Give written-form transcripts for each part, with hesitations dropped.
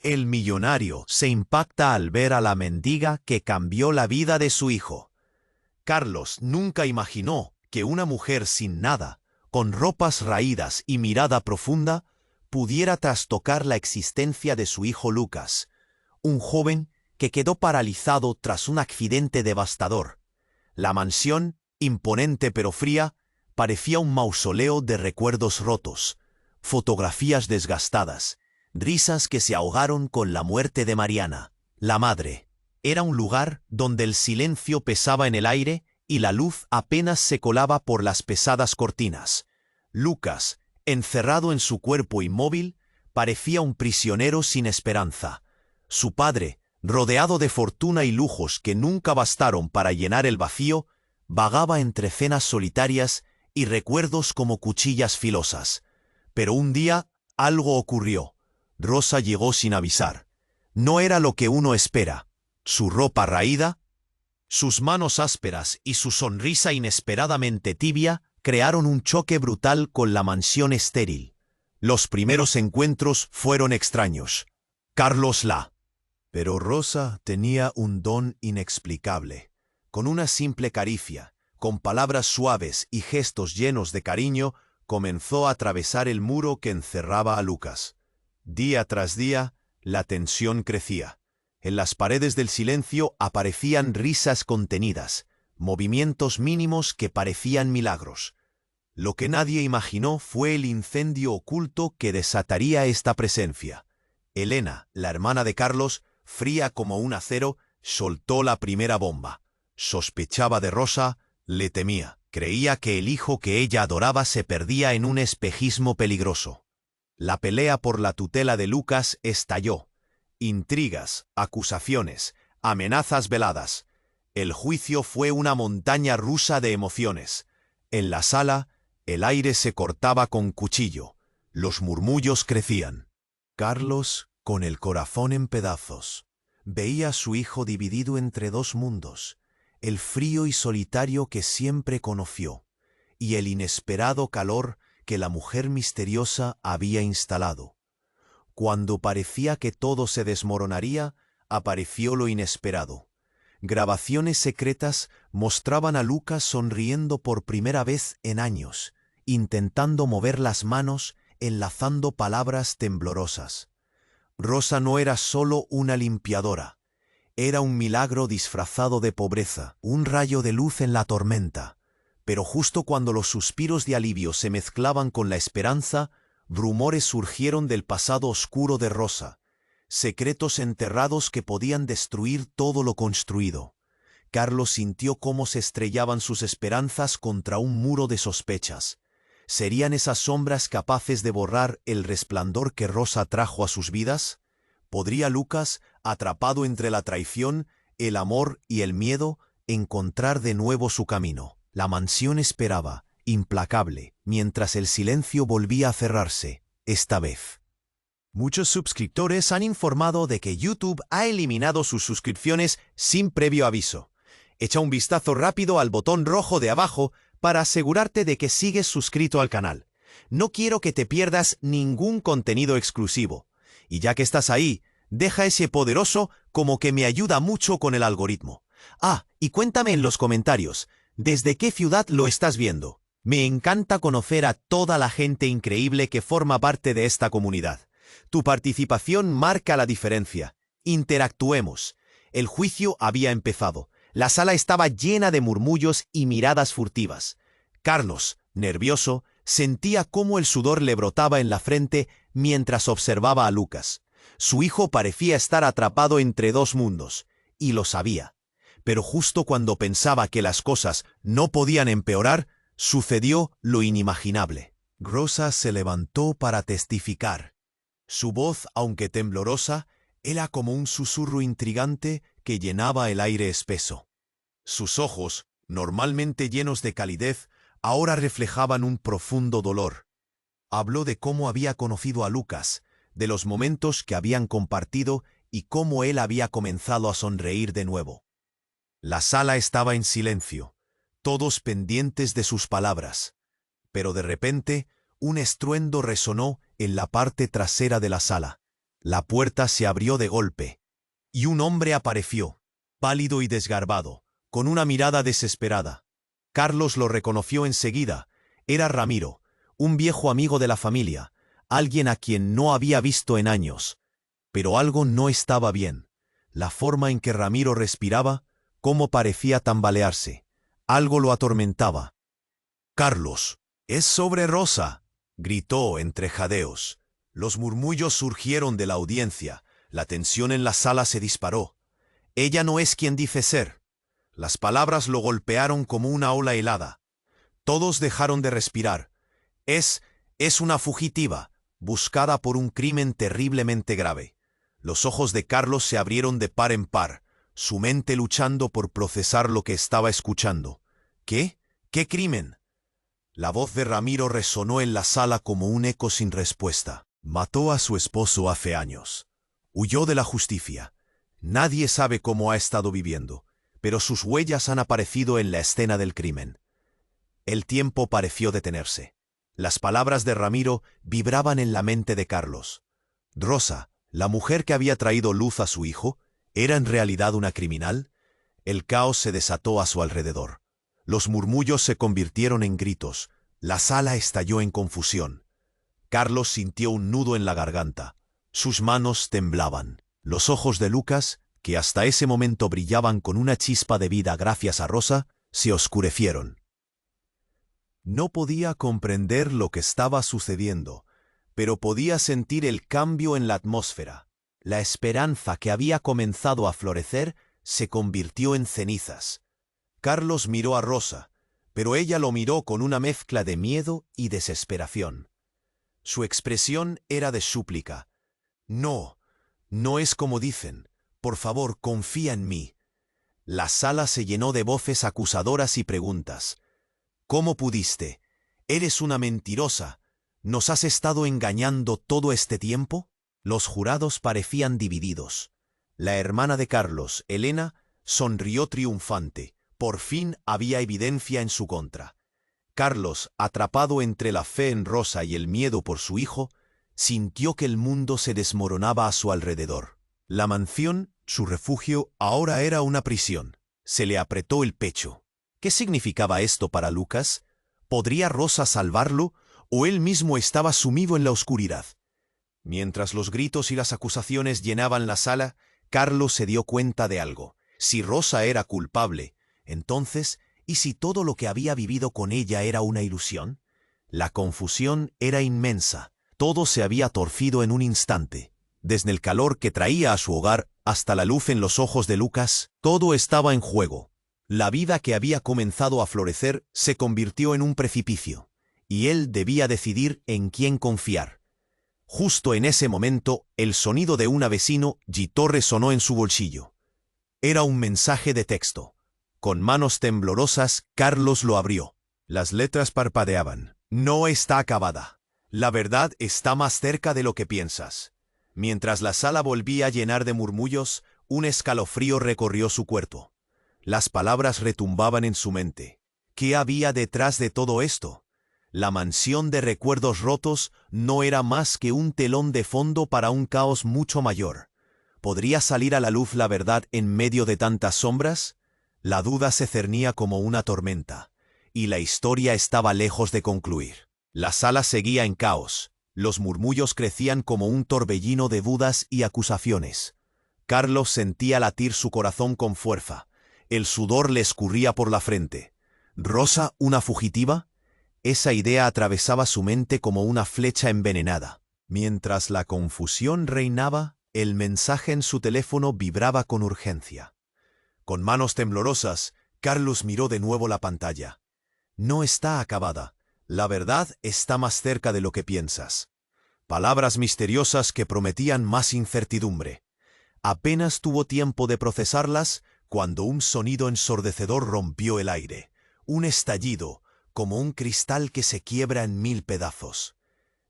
El millonario se impacta al ver a la mendiga que cambió la vida de su hijo. Carlos nunca imaginó que una mujer sin nada, con ropas raídas y mirada profunda, pudiera trastocar la existencia de su hijo Lucas, un joven que quedó paralizado tras un accidente devastador. La mansión, imponente pero fría, parecía un mausoleo de recuerdos rotos, fotografías desgastadas, risas que se ahogaron con la muerte de Mariana, la madre. Era un lugar donde el silencio pesaba en el aire y la luz apenas se colaba por las pesadas cortinas. Lucas, encerrado en su cuerpo inmóvil, parecía un prisionero sin esperanza. Su padre, rodeado de fortuna y lujos que nunca bastaron para llenar el vacío, vagaba entre cenas solitarias y recuerdos como cuchillas filosas. Pero un día algo ocurrió. Rosa llegó sin avisar. No era lo que uno espera. Su ropa raída, sus manos ásperas y su sonrisa inesperadamente tibia crearon un choque brutal con la mansión estéril. Los primeros encuentros fueron extraños. Carlos la. Pero Rosa tenía un don inexplicable. Con una simple caricia, con palabras suaves y gestos llenos de cariño, comenzó a atravesar el muro que encerraba a Lucas. Día tras día, la tensión crecía. En las paredes del silencio aparecían risas contenidas, movimientos mínimos que parecían milagros. Lo que nadie imaginó fue el incendio oculto que desataría esta presencia. Elena, la hermana de Carlos, fría como un acero, soltó la primera bomba. Sospechaba de Rosa, le temía. Creía que el hijo que ella adoraba se perdía en un espejismo peligroso. La pelea por la tutela de Lucas estalló. Intrigas, acusaciones, amenazas veladas. El juicio fue una montaña rusa de emociones. En la sala, el aire se cortaba con cuchillo. Los murmullos crecían. Carlos, con el corazón en pedazos, veía a su hijo dividido entre dos mundos, el frío y solitario que siempre conoció, y el inesperado calor que la mujer misteriosa había instalado. Cuando parecía que todo se desmoronaría, apareció lo inesperado. Grabaciones secretas mostraban a Lucas sonriendo por primera vez en años, intentando mover las manos, enlazando palabras temblorosas. Rosa no era solo una limpiadora. Era un milagro disfrazado de pobreza, un rayo de luz en la tormenta. Pero justo cuando los suspiros de alivio se mezclaban con la esperanza, rumores surgieron del pasado oscuro de Rosa, secretos enterrados que podían destruir todo lo construido. Carlos sintió cómo se estrellaban sus esperanzas contra un muro de sospechas. ¿Serían esas sombras capaces de borrar el resplandor que Rosa trajo a sus vidas? ¿Podría Lucas, atrapado entre la traición, el amor y el miedo, encontrar de nuevo su camino? La mansión esperaba, implacable, mientras el silencio volvía a cerrarse, esta vez. Muchos suscriptores han informado de que YouTube ha eliminado sus suscripciones sin previo aviso. Echa un vistazo rápido al botón rojo de abajo para asegurarte de que sigues suscrito al canal. No quiero que te pierdas ningún contenido exclusivo. Y ya que estás ahí, deja ese poderoso como que me ayuda mucho con el algoritmo. Ah, y cuéntame en los comentarios, ¿desde qué ciudad lo estás viendo? Me encanta conocer a toda la gente increíble que forma parte de esta comunidad. Tu participación marca la diferencia. Interactuemos. El juicio había empezado. La sala estaba llena de murmullos y miradas furtivas. Carlos, nervioso, sentía cómo el sudor le brotaba en la frente mientras observaba a Lucas. Su hijo parecía estar atrapado entre dos mundos, y lo sabía. Pero justo cuando pensaba que las cosas no podían empeorar, sucedió lo inimaginable. Rosa se levantó para testificar. Su voz, aunque temblorosa, era como un susurro intrigante que llenaba el aire espeso. Sus ojos, normalmente llenos de calidez, ahora reflejaban un profundo dolor. Habló de cómo había conocido a Lucas, de los momentos que habían compartido y cómo él había comenzado a sonreír de nuevo. La sala estaba en silencio, todos pendientes de sus palabras. Pero de repente, un estruendo resonó en la parte trasera de la sala. La puerta se abrió de golpe, y un hombre apareció, pálido y desgarbado, con una mirada desesperada. Carlos lo reconoció enseguida. Era Ramiro, un viejo amigo de la familia, alguien a quien no había visto en años. Pero algo no estaba bien. La forma en que Ramiro respiraba, cómo parecía tambalearse. Algo lo atormentaba. «Carlos, es sobre Rosa», gritó entre jadeos. Los murmullos surgieron de la audiencia. La tensión en la sala se disparó. «Ella no es quien dice ser». Las palabras lo golpearon como una ola helada. Todos dejaron de respirar. Es una fugitiva, buscada por un crimen terriblemente grave. Los ojos de Carlos se abrieron de par en par, su mente luchando por procesar lo que estaba escuchando. ¿Qué? ¿Qué crimen? La voz de Ramiro resonó en la sala como un eco sin respuesta. Mató a su esposo hace años. Huyó de la justicia. Nadie sabe cómo ha estado viviendo, pero sus huellas han aparecido en la escena del crimen. El tiempo pareció detenerse. Las palabras de Ramiro vibraban en la mente de Carlos. Rosa, la mujer que había traído luz a su hijo, ¿era en realidad una criminal? El caos se desató a su alrededor. Los murmullos se convirtieron en gritos. La sala estalló en confusión. Carlos sintió un nudo en la garganta. Sus manos temblaban. Los ojos de Lucas, que hasta ese momento brillaban con una chispa de vida gracias a Rosa, se oscurecieron. No podía comprender lo que estaba sucediendo, pero podía sentir el cambio en la atmósfera. La esperanza que había comenzado a florecer se convirtió en cenizas. Carlos miró a Rosa, pero ella lo miró con una mezcla de miedo y desesperación. Su expresión era de súplica. «No, no es como dicen. Por favor, confía en mí». La sala se llenó de voces acusadoras y preguntas. «¿Cómo pudiste? Eres una mentirosa. ¿Nos has estado engañando todo este tiempo?» Los jurados parecían divididos. La hermana de Carlos, Elena, sonrió triunfante. Por fin había evidencia en su contra. Carlos, atrapado entre la fe en Rosa y el miedo por su hijo, sintió que el mundo se desmoronaba a su alrededor. La mansión, su refugio, ahora era una prisión. Se le apretó el pecho. ¿Qué significaba esto para Lucas? ¿Podría Rosa salvarlo o él mismo estaba sumido en la oscuridad? Mientras los gritos y las acusaciones llenaban la sala, Carlos se dio cuenta de algo. Si Rosa era culpable, entonces, ¿y si todo lo que había vivido con ella era una ilusión? La confusión era inmensa. Todo se había torcido en un instante. Desde el calor que traía a su hogar hasta la luz en los ojos de Lucas, todo estaba en juego. La vida que había comenzado a florecer se convirtió en un precipicio, y él debía decidir en quién confiar. Justo en ese momento, el sonido de un vecino gritó resonó en su bolsillo. Era un mensaje de texto. Con manos temblorosas, Carlos lo abrió. Las letras parpadeaban. «No está acabada. La verdad está más cerca de lo que piensas». Mientras la sala volvía a llenar de murmullos, un escalofrío recorrió su cuerpo. Las palabras retumbaban en su mente. ¿Qué había detrás de todo esto? La mansión de recuerdos rotos no era más que un telón de fondo para un caos mucho mayor. ¿Podría salir a la luz la verdad en medio de tantas sombras? La duda se cernía como una tormenta, y la historia estaba lejos de concluir. La sala seguía en caos. Los murmullos crecían como un torbellino de dudas y acusaciones. Carlos sentía latir su corazón con fuerza. El sudor le escurría por la frente. ¿Rosa, una fugitiva? Esa idea atravesaba su mente como una flecha envenenada. Mientras la confusión reinaba, el mensaje en su teléfono vibraba con urgencia. Con manos temblorosas, Carlos miró de nuevo la pantalla. «No está acabada. La verdad está más cerca de lo que piensas». Palabras misteriosas que prometían más incertidumbre. Apenas tuvo tiempo de procesarlas cuando un sonido ensordecedor rompió el aire. Un estallido, como un cristal que se quiebra en 1000 pedazos.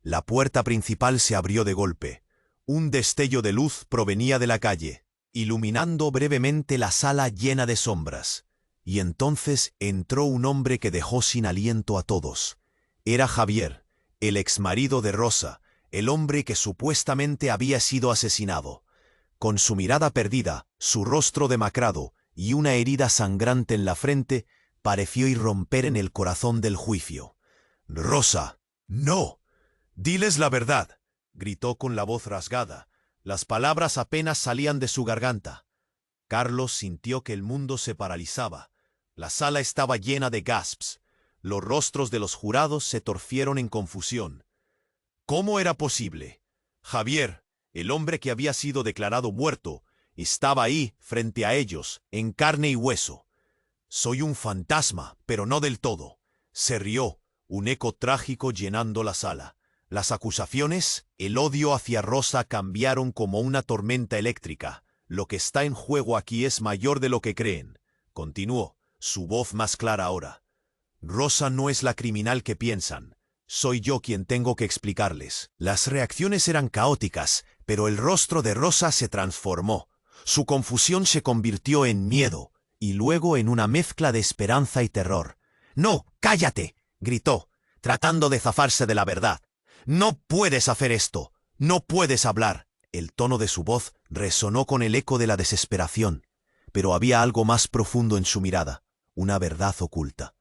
La puerta principal se abrió de golpe. Un destello de luz provenía de la calle, iluminando brevemente la sala llena de sombras. Y entonces entró un hombre que dejó sin aliento a todos. Era Javier, el exmarido de Rosa, el hombre que supuestamente había sido asesinado. Con su mirada perdida, su rostro demacrado y una herida sangrante en la frente, pareció irromper en el corazón del juicio. «Rosa, no. Diles la verdad», gritó con la voz rasgada. Las palabras apenas salían de su garganta. Carlos sintió que el mundo se paralizaba. La sala estaba llena de gasps. Los rostros de los jurados se torcieron en confusión. ¿Cómo era posible? Javier, el hombre que había sido declarado muerto, estaba ahí, frente a ellos, en carne y hueso. «Soy un fantasma, pero no del todo», se rió, un eco trágico llenando la sala. Las acusaciones, el odio hacia Rosa cambiaron como una tormenta eléctrica. «Lo que está en juego aquí es mayor de lo que creen», continuó, su voz más clara ahora. «Rosa no es la criminal que piensan. Soy yo quien tengo que explicarles». Las reacciones eran caóticas, pero el rostro de Rosa se transformó. Su confusión se convirtió en miedo, y luego en una mezcla de esperanza y terror. «No, cállate», gritó, tratando de zafarse de la verdad. «No puedes hacer esto. No puedes hablar». El tono de su voz resonó con el eco de la desesperación, pero había algo más profundo en su mirada, una verdad oculta.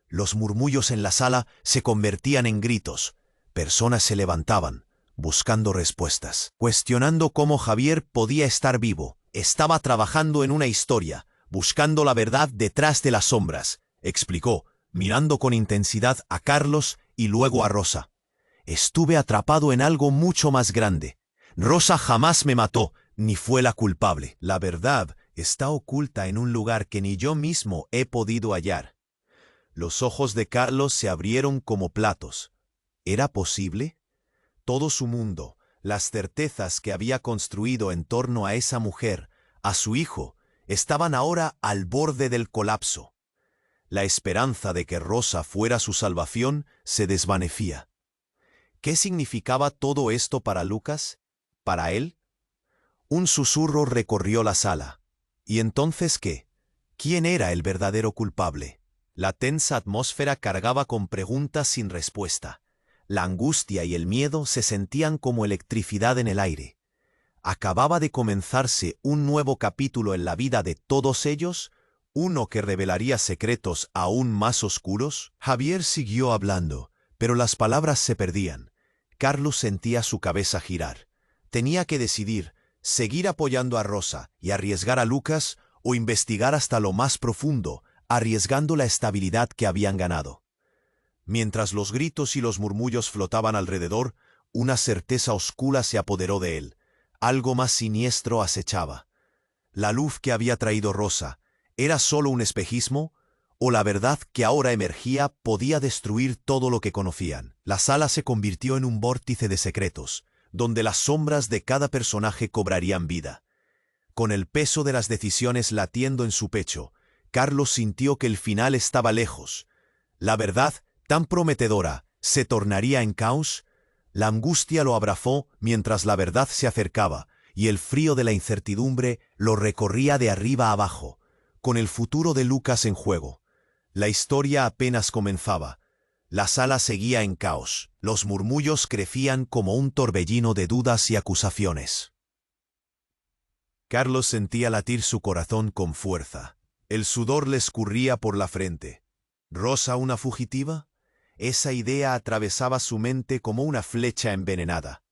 Los murmullos en la sala se convertían en gritos. Personas se levantaban, buscando respuestas, cuestionando cómo Javier podía estar vivo. Estaba trabajando en una historia, buscando la verdad detrás de las sombras, explicó, mirando con intensidad a Carlos y luego a Rosa. «Estuve atrapado en algo mucho más grande. Rosa jamás me mató, ni fue la culpable. La verdad está oculta en un lugar que ni yo mismo he podido hallar». Los ojos de Carlos se abrieron como platos. ¿Era posible? Todo su mundo, las certezas que había construido en torno a esa mujer, a su hijo, estaban ahora al borde del colapso. La esperanza de que Rosa fuera su salvación se desvanecía. ¿Qué significaba todo esto para Lucas? ¿Para él? Un susurro recorrió la sala. ¿Y entonces qué? ¿Quién era el verdadero culpable? La tensa atmósfera cargaba con preguntas sin respuesta. La angustia y el miedo se sentían como electricidad en el aire. ¿Acababa de comenzarse un nuevo capítulo en la vida de todos ellos? ¿Uno que revelaría secretos aún más oscuros? Javier siguió hablando, pero las palabras se perdían. Carlos sentía su cabeza girar. Tenía que decidir, seguir apoyando a Rosa y arriesgar a Lucas o investigar hasta lo más profundo, arriesgando la estabilidad que habían ganado. Mientras los gritos y los murmullos flotaban alrededor, una certeza oscura se apoderó de él. Algo más siniestro acechaba. La luz que había traído Rosa, ¿era solo un espejismo? ¿O la verdad que ahora emergía podía destruir todo lo que conocían? La sala se convirtió en un vórtice de secretos, donde las sombras de cada personaje cobrarían vida. Con el peso de las decisiones latiendo en su pecho, Carlos sintió que el final estaba lejos. La verdad, tan prometedora, ¿se tornaría en caos? La angustia lo abrazó mientras la verdad se acercaba, y el frío de la incertidumbre lo recorría de arriba a abajo, con el futuro de Lucas en juego. La historia apenas comenzaba. La sala seguía en caos. Los murmullos crecían como un torbellino de dudas y acusaciones. Carlos sentía latir su corazón con fuerza. El sudor le escurría por la frente. ¿Rosa una fugitiva? Esa idea atravesaba su mente como una flecha envenenada.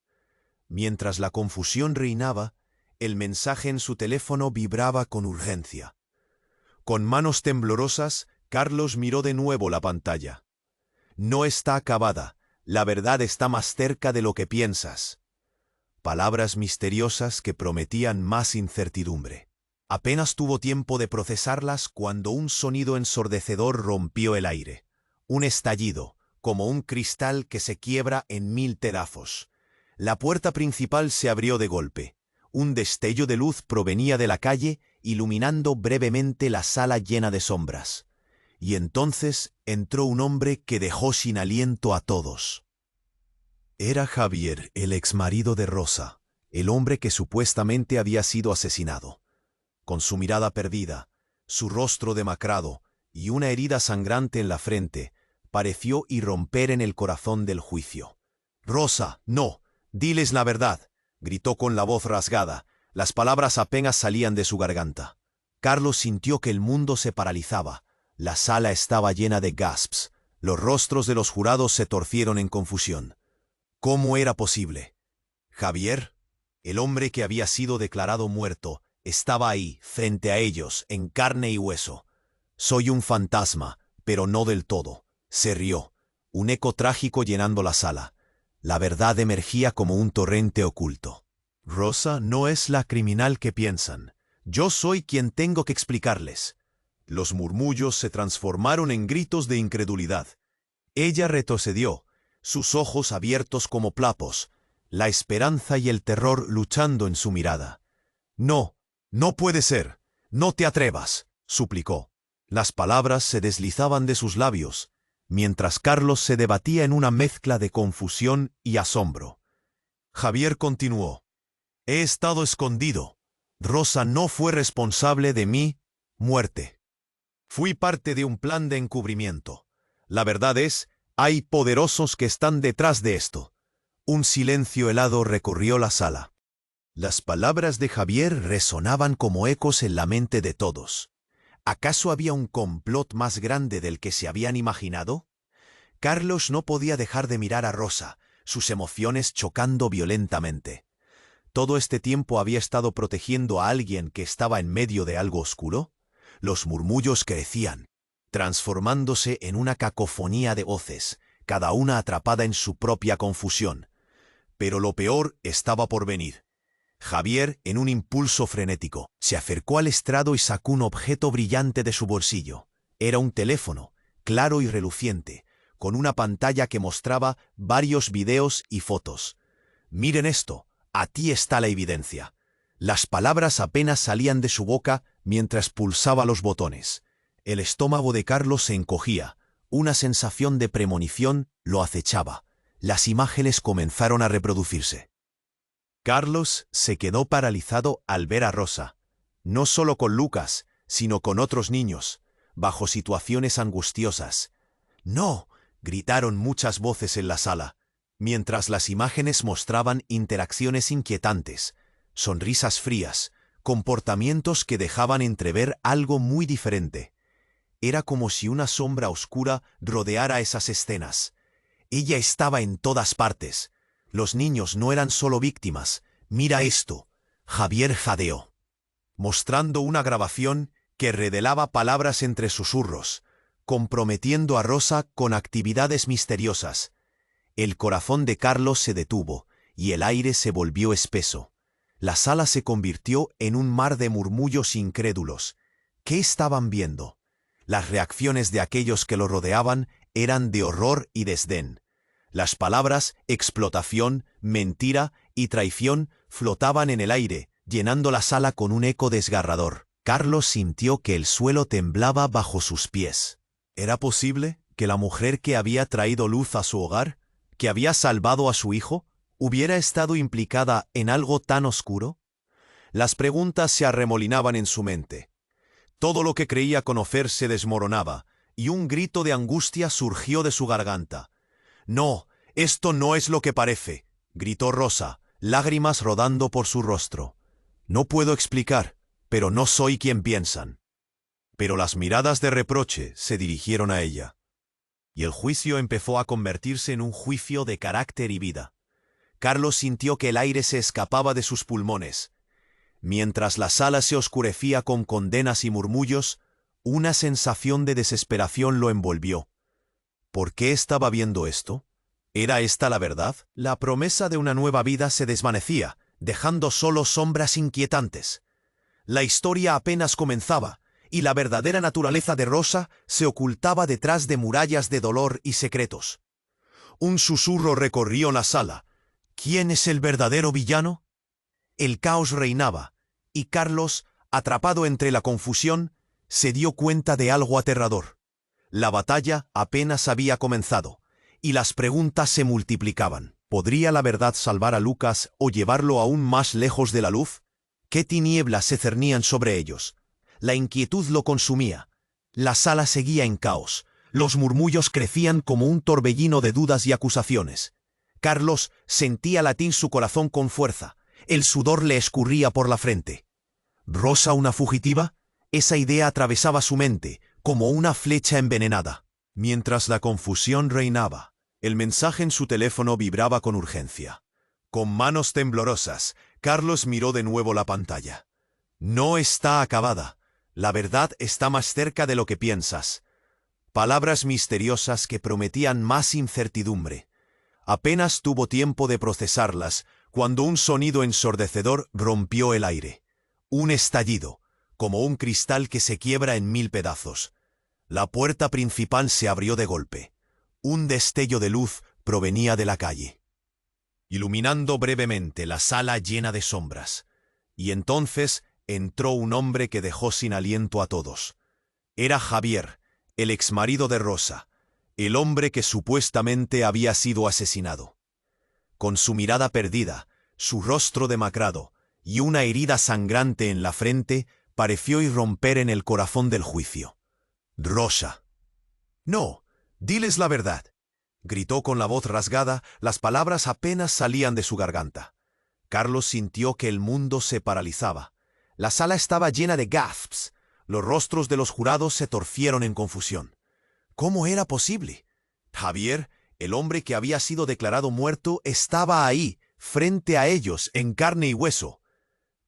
Mientras la confusión reinaba, el mensaje en su teléfono vibraba con urgencia. Con manos temblorosas, Carlos miró de nuevo la pantalla. «No está acabada. La verdad está más cerca de lo que piensas». Palabras misteriosas que prometían más incertidumbre. Apenas tuvo tiempo de procesarlas cuando un sonido ensordecedor rompió el aire. Un estallido, como un cristal que se quiebra en 1000 pedazos. La puerta principal se abrió de golpe. Un destello de luz provenía de la calle, iluminando brevemente la sala llena de sombras. Y entonces entró un hombre que dejó sin aliento a todos. Era Javier, el exmarido de Rosa, el hombre que supuestamente había sido asesinado. Con su mirada perdida, su rostro demacrado y una herida sangrante en la frente, pareció irromper en el corazón del juicio. «Rosa, no, Diles la verdad, gritó con la voz rasgada. Las palabras apenas salían de su garganta. Carlos sintió que el mundo se paralizaba. La sala estaba llena de gasps. Los rostros de los jurados se torcieron en confusión. ¿Cómo era posible? Javier, el hombre que había sido declarado muerto, estaba ahí, frente a ellos, en carne y hueso. Soy un fantasma, pero no del todo. Se rió, un eco trágico llenando la sala. La verdad emergía como un torrente oculto. Rosa no es la criminal que piensan. Yo soy quien tengo que explicarles. Los murmullos se transformaron en gritos de incredulidad. Ella retrocedió, sus ojos abiertos como plapos, la esperanza y el terror luchando en su mirada. No, no puede ser, no te atrevas, suplicó. Las palabras se deslizaban de sus labios, mientras Carlos se debatía en una mezcla de confusión y asombro. Javier continuó. He estado escondido. Rosa no fue responsable de mi muerte. Fui parte de un plan de encubrimiento. La verdad es, hay poderosos que están detrás de esto. Un silencio helado recorrió la sala. Las palabras de Javier resonaban como ecos en la mente de todos. ¿Acaso había un complot más grande del que se habían imaginado? Carlos no podía dejar de mirar a Rosa, sus emociones chocando violentamente. ¿Todo este tiempo había estado protegiendo a alguien que estaba en medio de algo oscuro? Los murmullos crecían, transformándose en una cacofonía de voces, cada una atrapada en su propia confusión. Pero lo peor estaba por venir. Javier, en un impulso frenético, se acercó al estrado y sacó un objeto brillante de su bolsillo. Era un teléfono, claro y reluciente, con una pantalla que mostraba varios videos y fotos. «Miren esto, aquí está la evidencia». Las palabras apenas salían de su boca mientras pulsaba los botones. El estómago de Carlos se encogía. Una sensación de premonición lo acechaba. Las imágenes comenzaron a reproducirse. Carlos se quedó paralizado al ver a Rosa, no solo con Lucas, sino con otros niños, bajo situaciones angustiosas. «¡No!», gritaron muchas voces en la sala, mientras las imágenes mostraban interacciones inquietantes, sonrisas frías, comportamientos que dejaban entrever algo muy diferente. Era como si una sombra oscura rodeara esas escenas. Ella estaba en todas partes. Los niños no eran solo víctimas. «Mira esto», Javier jadeó, mostrando una grabación que revelaba palabras entre susurros, comprometiendo a Rosa con actividades misteriosas. El corazón de Carlos se detuvo y el aire se volvió espeso. La sala se convirtió en un mar de murmullos incrédulos. ¿Qué estaban viendo? Las reacciones de aquellos que lo rodeaban eran de horror y desdén. Las palabras explotación, mentira y traición flotaban en el aire, llenando la sala con un eco desgarrador. Carlos sintió que el suelo temblaba bajo sus pies. ¿Era posible que la mujer que había traído luz a su hogar, que había salvado a su hijo, hubiera estado implicada en algo tan oscuro? Las preguntas se arremolinaban en su mente. Todo lo que creía conocer se desmoronaba, y un grito de angustia surgió de su garganta. «No, esto no es lo que parece», gritó Rosa, lágrimas rodando por su rostro. «No puedo explicar, pero no soy quien piensan». Pero las miradas de reproche se dirigieron a ella, y el juicio empezó a convertirse en un juicio de carácter y vida. Carlos sintió que el aire se escapaba de sus pulmones. Mientras la sala se oscurecía con condenas y murmullos, una sensación de desesperación lo envolvió. ¿Por qué estaba viendo esto? ¿Era esta la verdad? La promesa de una nueva vida se desvanecía, dejando solo sombras inquietantes. La historia apenas comenzaba, y la verdadera naturaleza de Rosa se ocultaba detrás de murallas de dolor y secretos. Un susurro recorrió la sala. ¿Quién es el verdadero villano? El caos reinaba, y Carlos, atrapado entre la confusión, se dio cuenta de algo aterrador. La batalla apenas había comenzado, y las preguntas se multiplicaban. ¿Podría la verdad salvar a Lucas o llevarlo aún más lejos de la luz? ¿Qué tinieblas se cernían sobre ellos? La inquietud lo consumía. La sala seguía en caos. Los murmullos crecían como un torbellino de dudas y acusaciones. Carlos sentía latir su corazón con fuerza. El sudor le escurría por la frente. ¿Rosa una fugitiva? Esa idea atravesaba su mente, como una flecha envenenada. Mientras la confusión reinaba, el mensaje en su teléfono vibraba con urgencia. Con manos temblorosas, Carlos miró de nuevo la pantalla. No está acabada. La verdad está más cerca de lo que piensas. Palabras misteriosas que prometían más incertidumbre. Apenas tuvo tiempo de procesarlas cuando un sonido ensordecedor rompió el aire. Un estallido, como un cristal que se quiebra en 1000 pedazos. La puerta principal se abrió de golpe. Un destello de luz provenía de la calle, iluminando brevemente la sala llena de sombras. Y entonces entró un hombre que dejó sin aliento a todos. Era Javier, el exmarido de Rosa, el hombre que supuestamente había sido asesinado. Con su mirada perdida, su rostro demacrado y una herida sangrante en la frente, pareció irromper en el corazón del juicio. Rosa. No, diles la verdad, gritó con la voz rasgada, las palabras apenas salían de su garganta. Carlos sintió que el mundo se paralizaba. La sala estaba llena de gasps. Los rostros de los jurados se torcieron en confusión. ¿Cómo era posible? Javier, el hombre que había sido declarado muerto, estaba ahí, frente a ellos, en carne y hueso.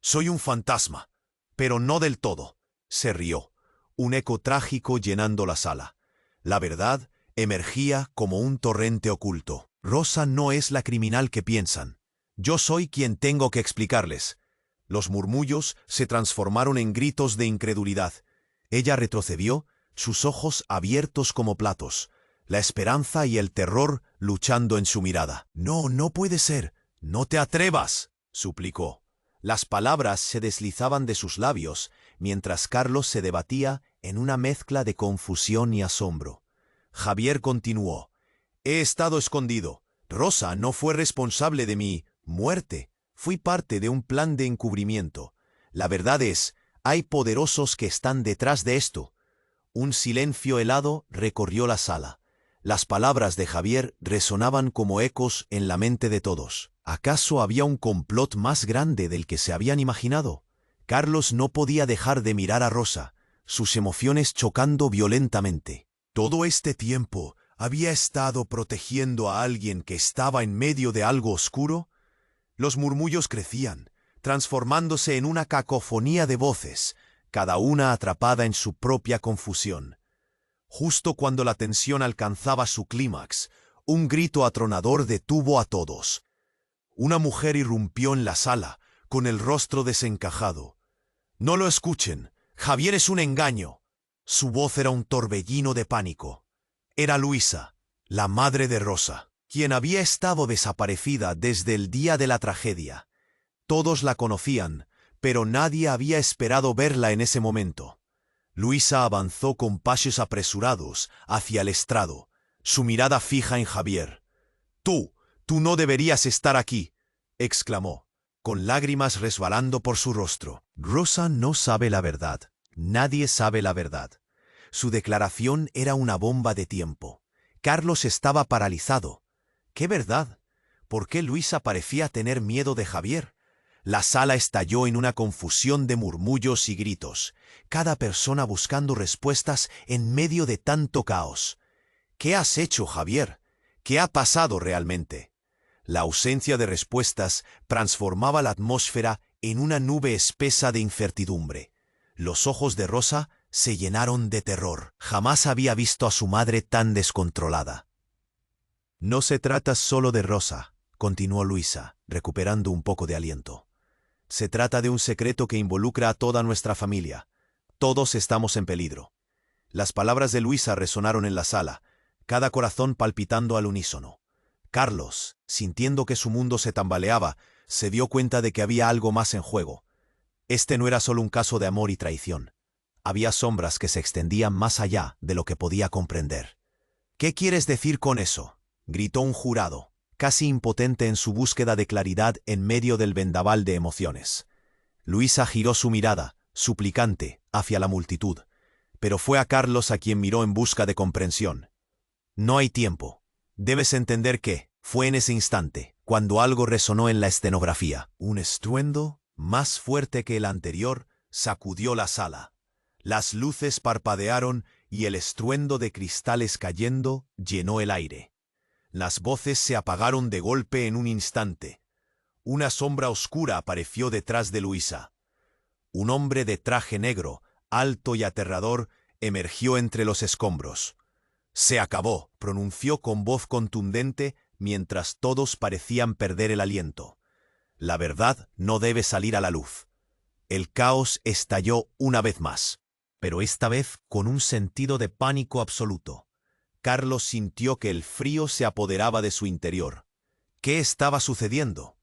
Soy un fantasma, pero no del todo, se rió, un eco trágico llenando la sala. La verdad emergía como un torrente oculto. Rosa no es la criminal que piensan. Yo soy quien tengo que explicarles. Los murmullos se transformaron en gritos de incredulidad. Ella retrocedió, sus ojos abiertos como platos, la esperanza y el terror luchando en su mirada. No, no puede ser. No te atrevas, suplicó. Las palabras se deslizaban de sus labios, mientras Carlos se debatía en una mezcla de confusión y asombro. Javier continuó. He estado escondido. Rosa no fue responsable de mi muerte. Fui parte de un plan de encubrimiento. La verdad es, hay poderosos que están detrás de esto. Un silencio helado recorrió la sala. Las palabras de Javier resonaban como ecos en la mente de todos. ¿Acaso había un complot más grande del que se habían imaginado? Carlos no podía dejar de mirar a Rosa, sus emociones chocando violentamente. Todo este tiempo había estado protegiendo a alguien que estaba en medio de algo oscuro. Los murmullos crecían, transformándose en una cacofonía de voces, cada una atrapada en su propia confusión. Justo cuando la tensión alcanzaba su clímax, un grito atronador detuvo a todos. Una mujer irrumpió en la sala, con el rostro desencajado. «No lo escuchen, Javier es un engaño». Su voz era un torbellino de pánico. Era Luisa, la madre de Rosa, quien había estado desaparecida desde el día de la tragedia. Todos la conocían, pero nadie había esperado verla en ese momento. Luisa avanzó con pasos apresurados hacia el estrado, su mirada fija en Javier. Tú no deberías estar aquí», exclamó, con lágrimas resbalando por su rostro. Rosa no sabe la verdad. Nadie sabe la verdad. Su declaración era una bomba de tiempo. Carlos estaba paralizado. ¿Qué verdad? ¿Por qué Luisa parecía tener miedo de Javier? La sala estalló en una confusión de murmullos y gritos, cada persona buscando respuestas en medio de tanto caos. ¿Qué has hecho, Javier? ¿Qué ha pasado realmente? La ausencia de respuestas transformaba la atmósfera en una nube espesa de incertidumbre. Los ojos de Rosa se llenaron de terror. Jamás había visto a su madre tan descontrolada. «No se trata solo de Rosa», continuó Luisa, recuperando un poco de aliento. «Se trata de un secreto que involucra a toda nuestra familia. Todos estamos en peligro». Las palabras de Luisa resonaron en la sala, cada corazón palpitando al unísono. Carlos, sintiendo que su mundo se tambaleaba, se dio cuenta de que había algo más en juego. Este no era solo un caso de amor y traición. Había sombras que se extendían más allá de lo que podía comprender. «¿Qué quieres decir con eso?», gritó un jurado, casi impotente en su búsqueda de claridad en medio del vendaval de emociones. Luisa giró su mirada, suplicante, hacia la multitud, pero fue a Carlos a quien miró en busca de comprensión. «No hay tiempo. Debes entender que Fue en ese instante, cuando algo resonó en la escenografía. Un estruendo, más fuerte que el anterior, sacudió la sala. Las luces parpadearon y el estruendo de cristales cayendo llenó el aire. Las voces se apagaron de golpe en un instante. Una sombra oscura apareció detrás de Luisa. Un hombre de traje negro, alto y aterrador, emergió entre los escombros. «Se acabó», pronunció con voz contundente mientras todos parecían perder el aliento. «La verdad no debe salir a la luz». El caos estalló una vez más, pero esta vez con un sentido de pánico absoluto. Carlos sintió que el frío se apoderaba de su interior. ¿Qué estaba sucediendo?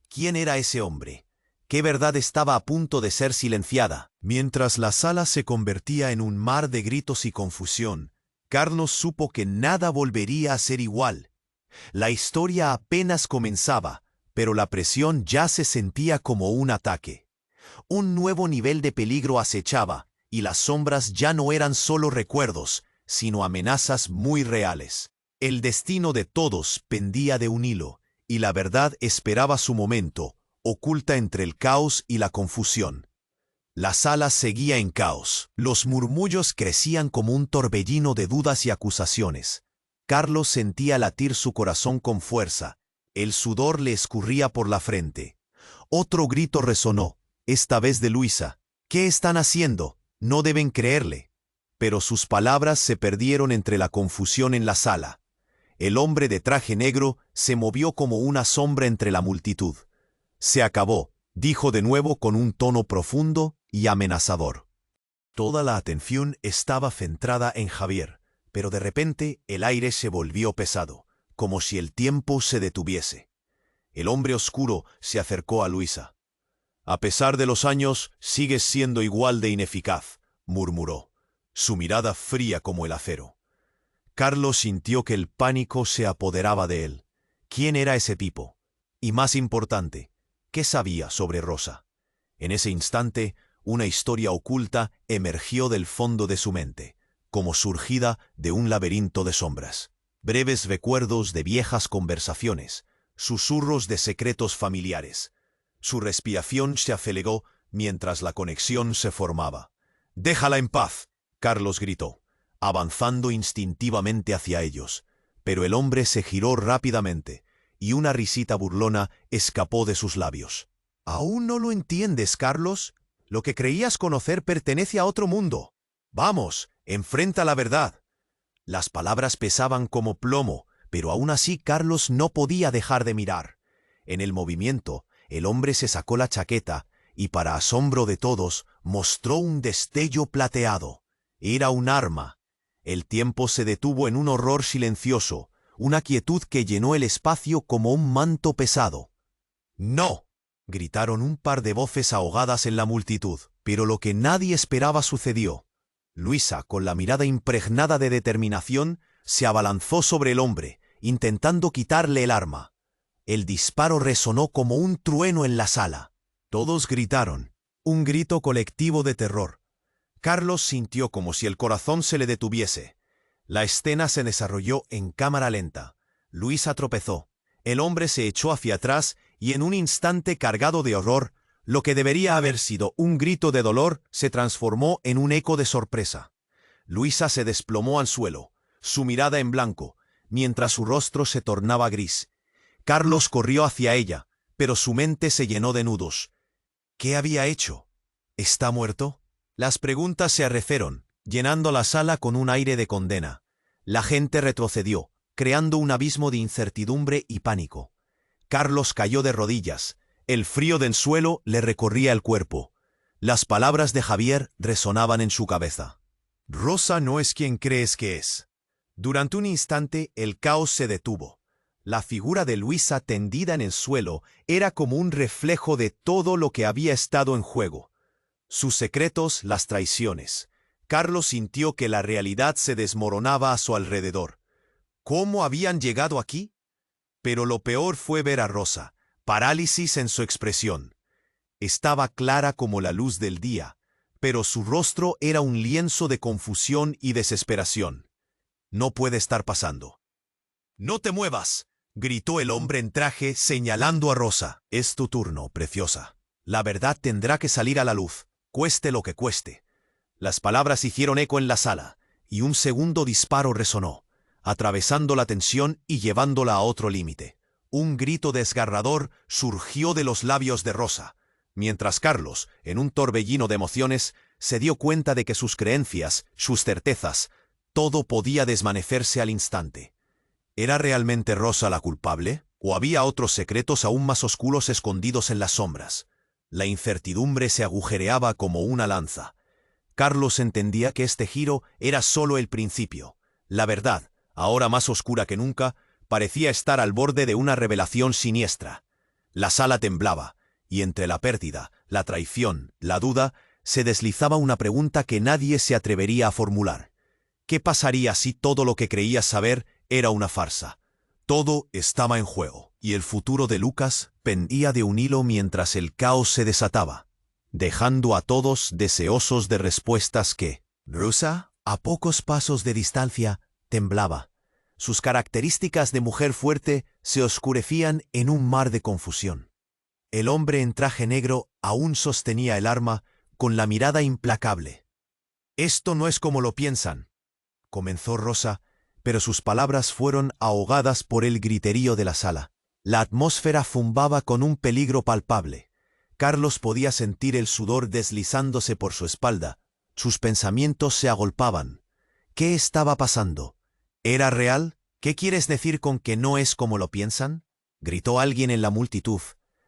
¿Quién era ese hombre? ¿Qué verdad estaba a punto de ser silenciada? Mientras la sala se convertía en un mar de gritos y confusión, Carlos supo que nada volvería a ser igual. La historia apenas comenzaba, pero la presión ya se sentía como un ataque. Un nuevo nivel de peligro acechaba, y las sombras ya no eran solo recuerdos, sino amenazas muy reales. El destino de todos pendía de un hilo, y la verdad esperaba su momento, oculta entre el caos y la confusión. La sala seguía en caos. Los murmullos crecían como un torbellino de dudas y acusaciones. Carlos sentía latir su corazón con fuerza. El sudor le escurría por la frente. Otro grito resonó, esta vez de Luisa. «¿Qué están haciendo? No deben creerle». Pero sus palabras se perdieron entre la confusión en la sala. El hombre de traje negro se movió como una sombra entre la multitud. «Se acabó», dijo de nuevo con un tono profundo y amenazador. Toda la atención estaba centrada en Javier, pero de repente el aire se volvió pesado, como si el tiempo se detuviese. El hombre oscuro se acercó a Luisa. «A pesar de los años, sigues siendo igual de ineficaz», murmuró, su mirada fría como el acero. Carlos sintió que el pánico se apoderaba de él. ¿Quién era ese tipo? Y más importante, ¿qué sabía sobre Rosa? En ese instante, una historia oculta emergió del fondo de su mente, como surgida de un laberinto de sombras. Breves recuerdos de viejas conversaciones, susurros de secretos familiares. Su respiración se aceleró mientras la conexión se formaba. «Déjala en paz», Carlos gritó, avanzando instintivamente hacia ellos. Pero el hombre se giró rápidamente, y una risita burlona escapó de sus labios. «¿Aún no lo entiendes, Carlos? Lo que creías conocer pertenece a otro mundo. Vamos, enfrenta la verdad». Las palabras pesaban como plomo, pero aún así Carlos no podía dejar de mirar. En el movimiento, el hombre se sacó la chaqueta y, para asombro de todos, mostró un destello plateado. Era un arma. El tiempo se detuvo en un horror silencioso, una quietud que llenó el espacio como un manto pesado. «¡No!», gritaron un par de voces ahogadas en la multitud, pero lo que nadie esperaba sucedió. Luisa, con la mirada impregnada de determinación, se abalanzó sobre el hombre, intentando quitarle el arma. El disparo resonó como un trueno en la sala. Todos gritaron, un grito colectivo de terror. Carlos sintió como si el corazón se le detuviese. La escena se desarrolló en cámara lenta. Luisa tropezó. El hombre se echó hacia atrás y en un instante cargado de horror, lo que debería haber sido un grito de dolor se transformó en un eco de sorpresa. Luisa se desplomó al suelo, su mirada en blanco, mientras su rostro se tornaba gris. Carlos corrió hacia ella, pero su mente se llenó de nudos. ¿Qué había hecho? ¿Está muerto? Las preguntas se arreceron, llenando la sala con un aire de condena. La gente retrocedió, creando un abismo de incertidumbre y pánico. Carlos cayó de rodillas. El frío del suelo le recorría el cuerpo. Las palabras de Javier resonaban en su cabeza. «Rosa no es quien crees que es». Durante un instante el caos se detuvo. La figura de Luisa tendida en el suelo era como un reflejo de todo lo que había estado en juego. Sus secretos, las traiciones. Carlos sintió que la realidad se desmoronaba a su alrededor. ¿Cómo habían llegado aquí? Pero lo peor fue ver a Rosa, parálisis en su expresión. Estaba clara como la luz del día, pero su rostro era un lienzo de confusión y desesperación. «No puede estar pasando». «No te muevas», gritó el hombre en traje señalando a Rosa. Es tu turno, preciosa. La verdad tendrá que salir a la luz, cueste lo que cueste. Las palabras hicieron eco en la sala, y un segundo disparo resonó, atravesando la tensión y llevándola a otro límite. Un grito desgarrador surgió de los labios de Rosa, mientras Carlos, en un torbellino de emociones, se dio cuenta de que sus creencias, sus certezas, todo podía desvanecerse al instante. ¿Era realmente Rosa la culpable? ¿O había otros secretos aún más oscuros escondidos en las sombras? La incertidumbre se agujereaba como una lanza. Carlos entendía que este giro era solo el principio. La verdad, ahora más oscura que nunca, parecía estar al borde de una revelación siniestra. La sala temblaba, y entre la pérdida, la traición, la duda, se deslizaba una pregunta que nadie se atrevería a formular. ¿Qué pasaría si todo lo que creías saber era una farsa? Todo estaba en juego, y el futuro de Lucas pendía de un hilo mientras el caos se desataba, dejando a todos deseosos de respuestas que... Rosa, a pocos pasos de distancia, temblaba. Sus características de mujer fuerte se oscurecían en un mar de confusión. El hombre en traje negro aún sostenía el arma con la mirada implacable. «Esto no es como lo piensan», comenzó Rosa, pero sus palabras fueron ahogadas por el griterío de la sala. La atmósfera zumbaba con un peligro palpable. Carlos podía sentir el sudor deslizándose por su espalda. Sus pensamientos se agolpaban. ¿Qué estaba pasando? ¿Era real? ¿Qué quieres decir con que no es como lo piensan?, gritó alguien en la multitud.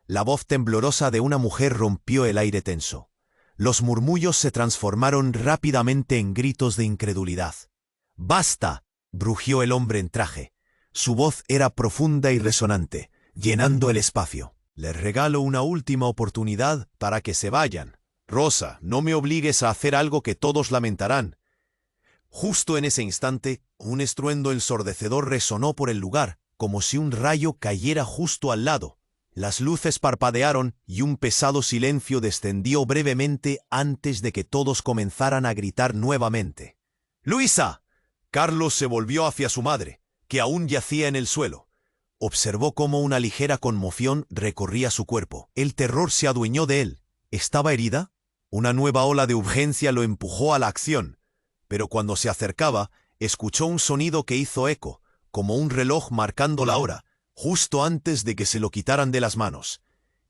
La voz temblorosa de una mujer rompió el aire tenso. Los murmullos se transformaron rápidamente en gritos de incredulidad. «¡Basta!», rugió el hombre en traje. Su voz era profunda y resonante, llenando el espacio. «Les regalo una última oportunidad para que se vayan. Rosa, no me obligues a hacer algo que todos lamentarán». Justo en ese instante, un estruendo ensordecedor resonó por el lugar, como si un rayo cayera justo al lado. Las luces parpadearon y un pesado silencio descendió brevemente antes de que todos comenzaran a gritar nuevamente. «¡Luisa!». Carlos se volvió hacia su madre, que aún yacía en el suelo. Observó cómo una ligera conmoción recorría su cuerpo. El terror se adueñó de él. ¿Estaba herida? Una nueva ola de urgencia lo empujó a la acción, pero cuando se acercaba, escuchó un sonido que hizo eco, como un reloj marcando la hora, justo antes de que se lo quitaran de las manos.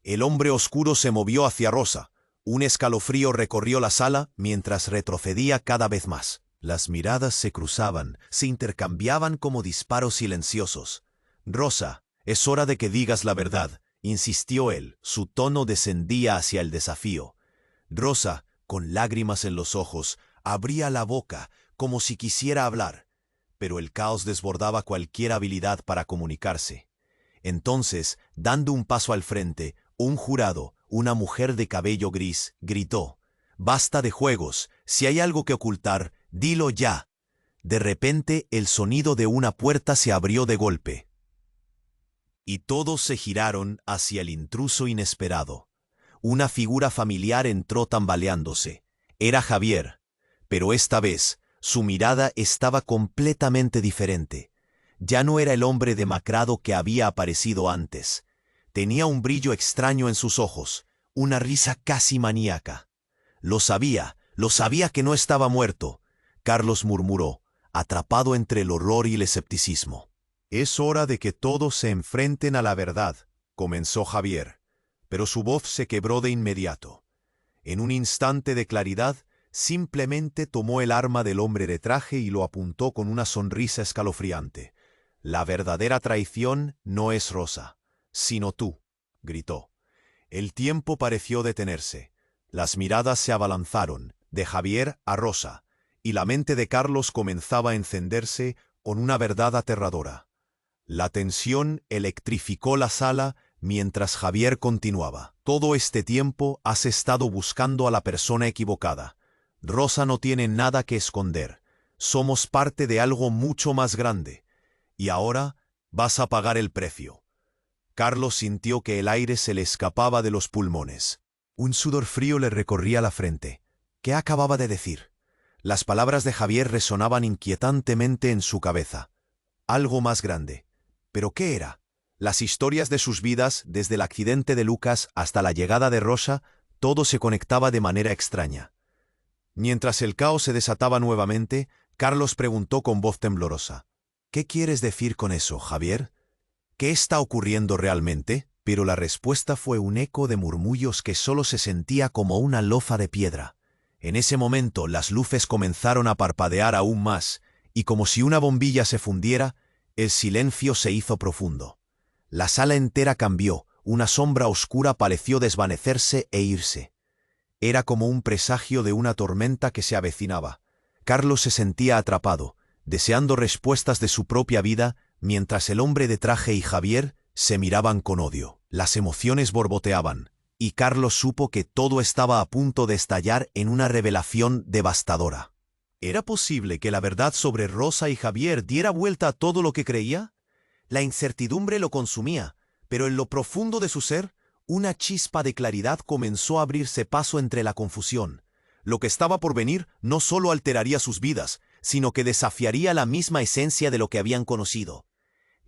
El hombre oscuro se movió hacia Rosa. Un escalofrío recorrió la sala mientras retrocedía cada vez más. Las miradas se cruzaban, se intercambiaban como disparos silenciosos. «Rosa, es hora de que digas la verdad», insistió él. Su tono descendía hacia el desafío. Rosa, con lágrimas en los ojos, abría la boca como si quisiera hablar, pero el caos desbordaba cualquier habilidad para comunicarse. Entonces, dando un paso al frente, un jurado, una mujer de cabello gris, gritó: «Basta de juegos, si hay algo que ocultar, dilo ya». De repente, el sonido de una puerta se abrió de golpe, y todos se giraron hacia el intruso inesperado. Una figura familiar entró tambaleándose. Era Javier, pero esta vez su mirada estaba completamente diferente. Ya no era el hombre demacrado que había aparecido antes. Tenía un brillo extraño en sus ojos, una risa casi maníaca. Lo sabía que no estaba muerto», Carlos murmuró, atrapado entre el horror y el escepticismo. «Es hora de que todos se enfrenten a la verdad», comenzó Javier, pero su voz se quebró de inmediato. En un instante de claridad, simplemente tomó el arma del hombre de traje y lo apuntó con una sonrisa escalofriante. «La verdadera traición no es Rosa, sino tú», gritó. El tiempo pareció detenerse. Las miradas se abalanzaron, de Javier a Rosa, y la mente de Carlos comenzaba a encenderse con una verdad aterradora. La tensión electrificó la sala mientras Javier continuaba. «Todo este tiempo has estado buscando a la persona equivocada. Rosa no tiene nada que esconder. Somos parte de algo mucho más grande. Y ahora vas a pagar el precio». Carlos sintió que el aire se le escapaba de los pulmones. Un sudor frío le recorría la frente. ¿Qué acababa de decir? Las palabras de Javier resonaban inquietantemente en su cabeza. Algo más grande. ¿Pero qué era? Las historias de sus vidas, desde el accidente de Lucas hasta la llegada de Rosa, todo se conectaba de manera extraña. Mientras el caos se desataba nuevamente, Carlos preguntó con voz temblorosa: «¿Qué quieres decir con eso, Javier? ¿Qué está ocurriendo realmente?». Pero la respuesta fue un eco de murmullos que solo se sentía como una loza de piedra. En ese momento las luces comenzaron a parpadear aún más, y como si una bombilla se fundiera, el silencio se hizo profundo. La sala entera cambió, una sombra oscura pareció desvanecerse e irse. Era como un presagio de una tormenta que se avecinaba. Carlos se sentía atrapado, deseando respuestas de su propia vida, mientras el hombre de traje y Javier se miraban con odio. Las emociones borboteaban, y Carlos supo que todo estaba a punto de estallar en una revelación devastadora. ¿Era posible que la verdad sobre Rosa y Javier diera vuelta a todo lo que creía? La incertidumbre lo consumía, pero en lo profundo de su ser, una chispa de claridad comenzó a abrirse paso entre la confusión. Lo que estaba por venir no solo alteraría sus vidas, sino que desafiaría la misma esencia de lo que habían conocido.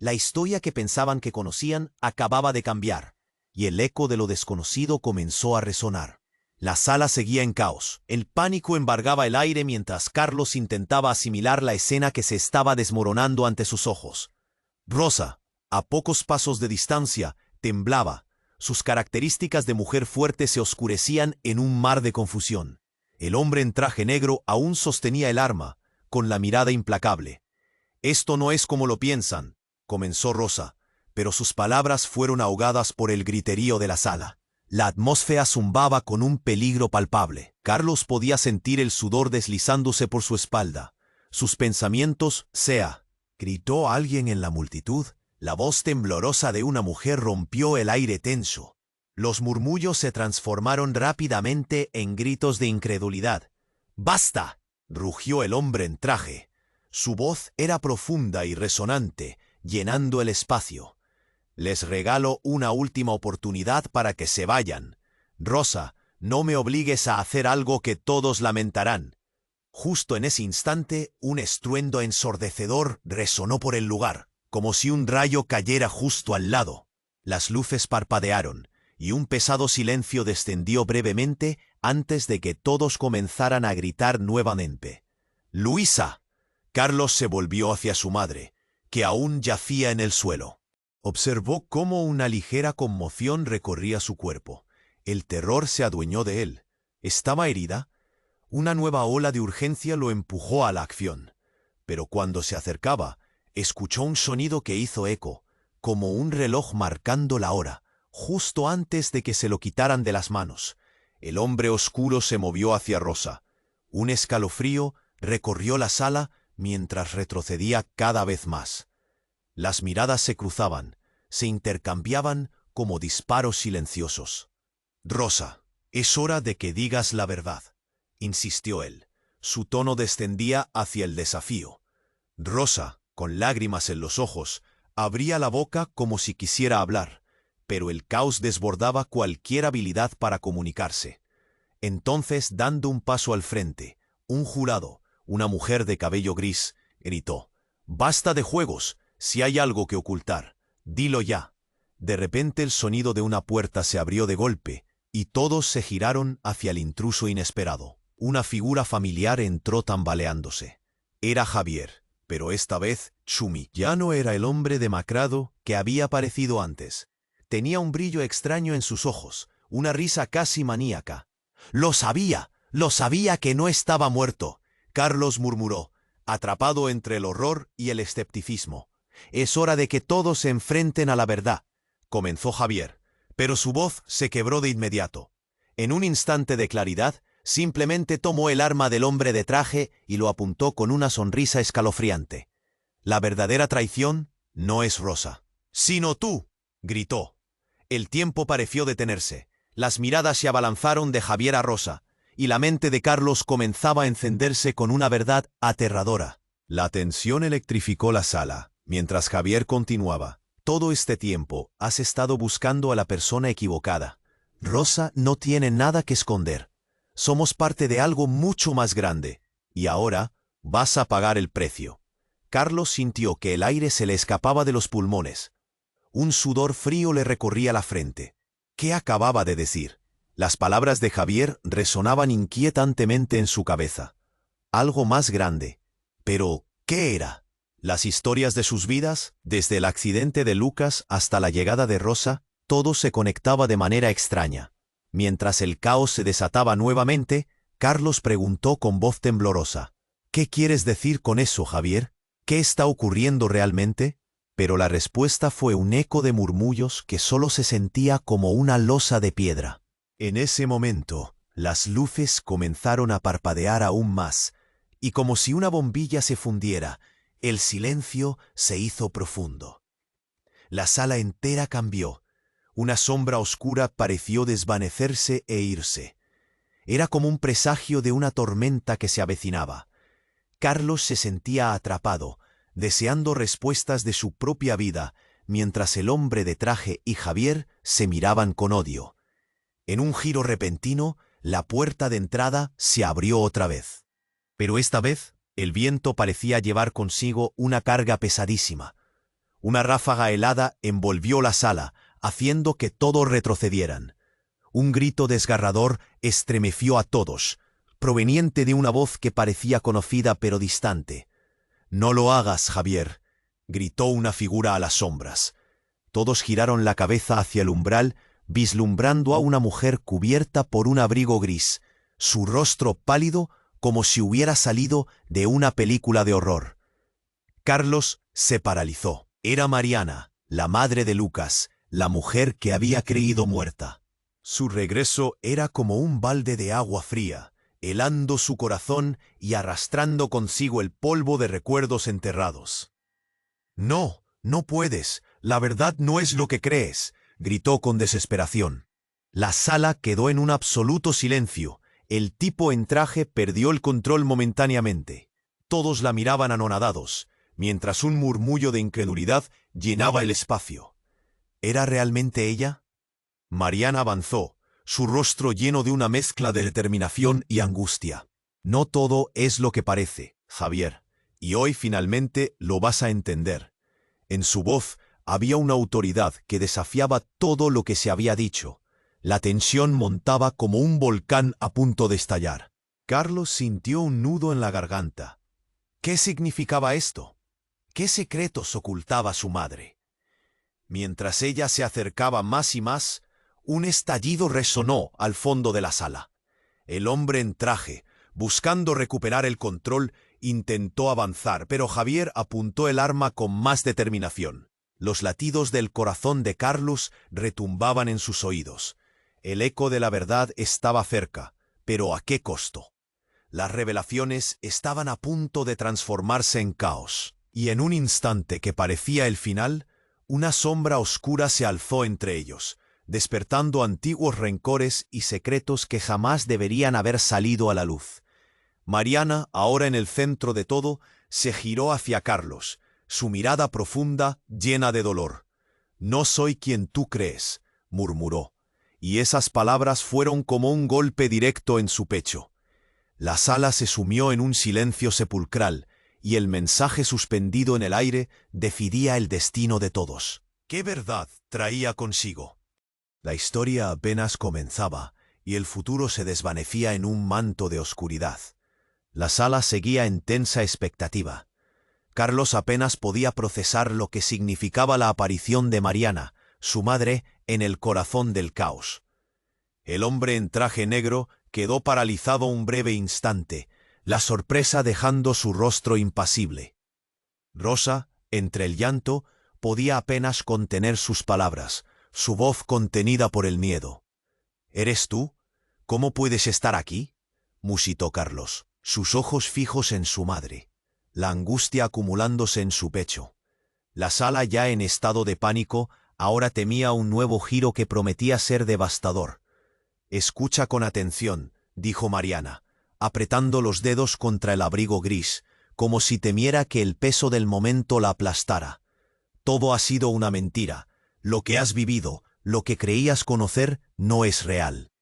La historia que pensaban que conocían acababa de cambiar, y el eco de lo desconocido comenzó a resonar. La sala seguía en caos. El pánico embargaba el aire mientras Carlos intentaba asimilar la escena que se estaba desmoronando ante sus ojos. Rosa, a pocos pasos de distancia, temblaba. Sus características de mujer fuerte se oscurecían en un mar de confusión. El hombre en traje negro aún sostenía el arma, con la mirada implacable. «Esto no es como lo piensan», comenzó Rosa, pero sus palabras fueron ahogadas por el griterío de la sala. La atmósfera zumbaba con un peligro palpable. Carlos podía sentir el sudor deslizándose por su espalda. Sus pensamientos, gritó alguien en la multitud. La voz temblorosa de una mujer rompió el aire tenso. Los murmullos se transformaron rápidamente en gritos de incredulidad. «¡Basta!», rugió el hombre en traje. Su voz era profunda y resonante, llenando el espacio. «Les regalo una última oportunidad para que se vayan. Rosa, no me obligues a hacer algo que todos lamentarán». Justo en ese instante, un estruendo ensordecedor resonó por el lugar, como si un rayo cayera justo al lado. Las luces parpadearon, y un pesado silencio descendió brevemente antes de que todos comenzaran a gritar nuevamente. «¡Luisa!». Carlos se volvió hacia su madre, que aún yacía en el suelo. Observó cómo una ligera conmoción recorría su cuerpo. El terror se adueñó de él. ¿Estaba herida? Una nueva ola de urgencia lo empujó a la acción. Pero cuando se acercaba, escuchó un sonido que hizo eco, como un reloj marcando la hora, justo antes de que se lo quitaran de las manos. El hombre oscuro se movió hacia Rosa. Un escalofrío recorrió la sala mientras retrocedía cada vez más. Las miradas se cruzaban, se intercambiaban como disparos silenciosos. «Rosa, es hora de que digas la verdad», insistió él. Su tono descendía hacia el desafío. Rosa, con lágrimas en los ojos, abría la boca como si quisiera hablar, pero el caos desbordaba cualquier habilidad para comunicarse. Entonces, dando un paso al frente, un jurado, una mujer de cabello gris, gritó: «¡Basta de juegos! Si hay algo que ocultar, dilo ya». De repente el sonido de una puerta se abrió de golpe, y todos se giraron hacia el intruso inesperado. Una figura familiar entró tambaleándose. Era Javier, pero esta vez Chumi ya no era el hombre demacrado que había aparecido antes. Tenía un brillo extraño en sus ojos, una risa casi maníaca. «Lo sabía que no estaba muerto», Carlos murmuró, atrapado entre el horror y el escepticismo. «Es hora de que todos se enfrenten a la verdad», comenzó Javier, pero su voz se quebró de inmediato. En un instante de claridad, simplemente tomó el arma del hombre de traje y lo apuntó con una sonrisa escalofriante. «La verdadera traición no es Rosa, sino tú», gritó. El tiempo pareció detenerse. Las miradas se abalanzaron de Javier a Rosa, y la mente de Carlos comenzaba a encenderse con una verdad aterradora. La tensión electrificó la sala, mientras Javier continuaba: «Todo este tiempo has estado buscando a la persona equivocada. Rosa no tiene nada que esconder. Somos parte de algo mucho más grande, y ahora vas a pagar el precio». Carlos sintió que el aire se le escapaba de los pulmones. Un sudor frío le recorría la frente. ¿Qué acababa de decir? Las palabras de Javier resonaban inquietantemente en su cabeza. Algo más grande. Pero, ¿qué era? Las historias de sus vidas, desde el accidente de Lucas hasta la llegada de Rosa, todo se conectaba de manera extraña. Mientras el caos se desataba nuevamente, Carlos preguntó con voz temblorosa: «¿Qué quieres decir con eso, Javier? ¿Qué está ocurriendo realmente?». Pero la respuesta fue un eco de murmullos que solo se sentía como una losa de piedra. En ese momento, las luces comenzaron a parpadear aún más, y como si una bombilla se fundiera, el silencio se hizo profundo. La sala entera cambió. Una sombra oscura pareció desvanecerse e irse. Era como un presagio de una tormenta que se avecinaba. Carlos se sentía atrapado, deseando respuestas de su propia vida, mientras el hombre de traje y Javier se miraban con odio. En un giro repentino, la puerta de entrada se abrió otra vez. Pero esta vez, el viento parecía llevar consigo una carga pesadísima. Una ráfaga helada envolvió la sala, haciendo que todos retrocedieran. Un grito desgarrador estremeció a todos, proveniente de una voz que parecía conocida pero distante. «No lo hagas, Javier», gritó una figura a las sombras. Todos giraron la cabeza hacia el umbral, vislumbrando a una mujer cubierta por un abrigo gris, su rostro pálido como si hubiera salido de una película de horror. Carlos se paralizó. Era Mariana, la madre de Lucas, la mujer que había creído muerta. Su regreso era como un balde de agua fría, helando su corazón y arrastrando consigo el polvo de recuerdos enterrados. «No, no puedes, la verdad no es lo que crees», gritó con desesperación. La sala quedó en un absoluto silencio. El tipo en traje perdió el control momentáneamente. Todos la miraban anonadados, mientras un murmullo de incredulidad llenaba el espacio. ¿Era realmente ella? Mariana avanzó, su rostro lleno de una mezcla de determinación y angustia. «No todo es lo que parece, Javier, y hoy finalmente lo vas a entender». En su voz había una autoridad que desafiaba todo lo que se había dicho. La tensión montaba como un volcán a punto de estallar. Carlos sintió un nudo en la garganta. ¿Qué significaba esto? ¿Qué secretos ocultaba su madre? Mientras ella se acercaba más y más, un estallido resonó al fondo de la sala. El hombre en traje, buscando recuperar el control, intentó avanzar, pero Javier apuntó el arma con más determinación. Los latidos del corazón de Carlos retumbaban en sus oídos. El eco de la verdad estaba cerca, pero ¿a qué costo? Las revelaciones estaban a punto de transformarse en caos, y en un instante que parecía el final, una sombra oscura se alzó entre ellos, despertando antiguos rencores y secretos que jamás deberían haber salido a la luz. Mariana, ahora en el centro de todo, se giró hacia Carlos, su mirada profunda, llena de dolor. «No soy quien tú crees», murmuró, y esas palabras fueron como un golpe directo en su pecho. La sala se sumió en un silencio sepulcral, y el mensaje suspendido en el aire decidía el destino de todos. ¿Qué verdad traía consigo? La historia apenas comenzaba, y el futuro se desvanecía en un manto de oscuridad. La sala seguía en tensa expectativa. Carlos apenas podía procesar lo que significaba la aparición de Mariana, su madre, en el corazón del caos. El hombre en traje negro quedó paralizado un breve instante, la sorpresa dejando su rostro impasible. Rosa, entre el llanto, podía apenas contener sus palabras, su voz contenida por el miedo. «¿Eres tú? ¿Cómo puedes estar aquí?», musitó Carlos, sus ojos fijos en su madre, la angustia acumulándose en su pecho. La sala, ya en estado de pánico, ahora temía un nuevo giro que prometía ser devastador. «Escucha con atención», dijo Mariana, apretando los dedos contra el abrigo gris, como si temiera que el peso del momento la aplastara. «Todo ha sido una mentira. Lo que has vivido, lo que creías conocer, no es real».